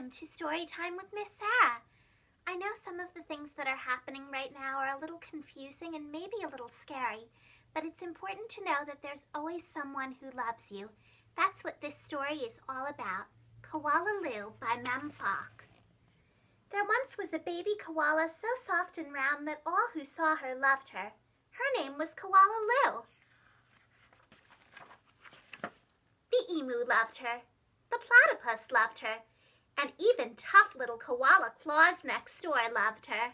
welcome to Storytime with Miss Sarah. I know some of the things that are happening right now are a little confusing and maybe a little scary, but it's important to know that there's always someone who loves you. That's what this story is all about. Koala Lou by Mem Fox. There once was a baby koala so soft and round that all who saw her loved her. Her name was Koala Lou. The emu loved her. The platypus loved her. And even tough little Koala Claus next door loved her.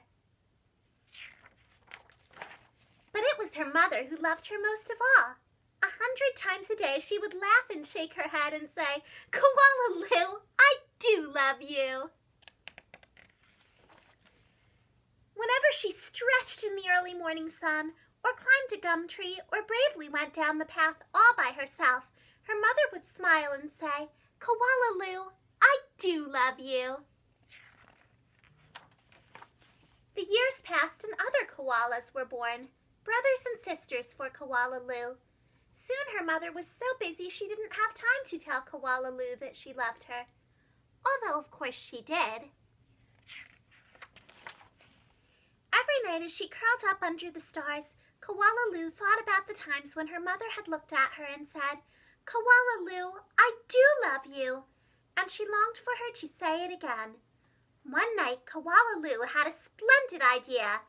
But it was her mother who loved her most of all. 100 times a day she would laugh and shake her head and say, "Koala Lou, I do love you." Whenever she stretched in the early morning sun, or climbed a gum tree, or bravely went down the path all by herself, her mother would smile and say, "Koala Lou, I do love you." The years passed and other koalas were born, brothers and sisters for Koala Lou. Soon her mother was so busy she didn't have time to tell Koala Lou that she loved her, although of course she did. Every night as she curled up under the stars, Koala Lou thought about the times when her mother had looked at her and said, "Koala Lou, I do love you," and she longed for her to say it again. One night, Koala Lou had a splendid idea.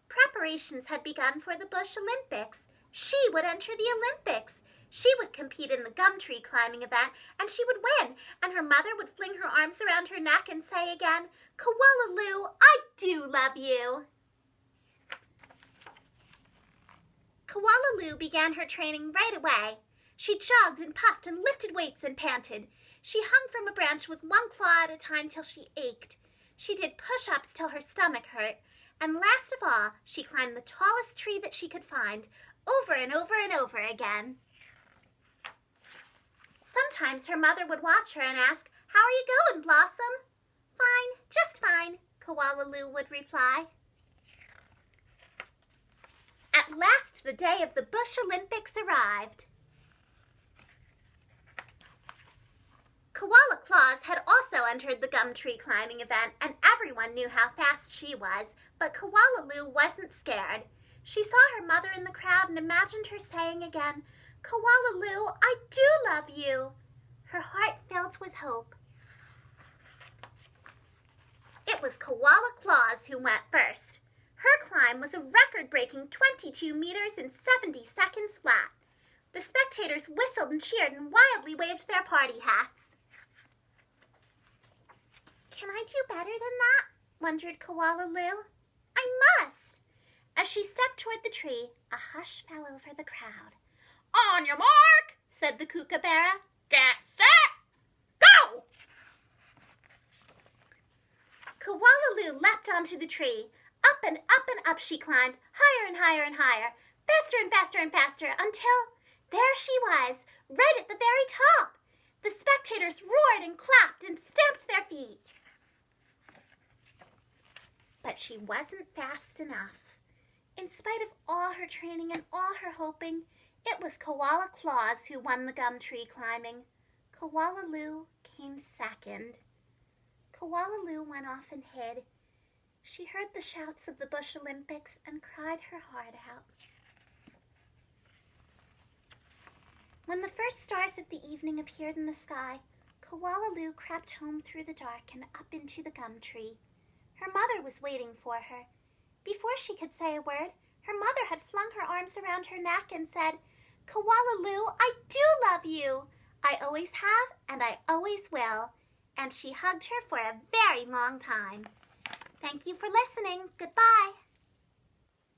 Preparations had begun for the Bush Olympics. She would enter the Olympics. She would compete in the gum tree climbing event, and she would win, and her mother would fling her arms around her neck and say again, "Koala Lou, I do love you." Koala Lou began her training right away. She jogged and puffed and lifted weights and panted. She hung from a branch with one claw at a time till she ached. She did push-ups till her stomach hurt. And last of all, she climbed the tallest tree that she could find, over and over and over again. Sometimes her mother would watch her and ask, "How are you going, Blossom?" "Fine, just fine," Koala Lou would reply. At last the day of the Bush Olympics arrived. Koala Claus had also entered the gum tree climbing event, and everyone knew how fast she was, but Koala Lou wasn't scared. She saw her mother in the crowd and imagined her saying again, "Koala Lou, I do love you." Her heart filled with hope. It was Koala Claus who went first. Her climb was a record-breaking 22 meters in 70 seconds flat. The spectators whistled and cheered and wildly waved their party hats. "Can I do better than that?" wondered Koala Lou. "I must." As she stepped toward the tree, a hush fell over the crowd. "On your mark," said the kookaburra. "Get set, go!" Koala Lou leapt onto the tree. Up and up and up she climbed, higher and higher and higher, faster and faster and faster, until there she was, right at the very top. The spectators roared and clapped and stamped their feet. But she wasn't fast enough. In spite of all her training and all her hoping, it was Koala Claus who won the gum tree climbing. Koala Lou came second. Koala Lou went off and hid. She heard the shouts of the Bush Olympics and cried her heart out. When the first stars of the evening appeared in the sky, Koala Lou crept home through the dark and up into the gum tree. Her mother was waiting for her. Before she could say a word, her mother had flung her arms around her neck and said, "Koala Lou, I do love you. I always have and I always will." And she hugged her for a very long time. Thank you for listening. Goodbye.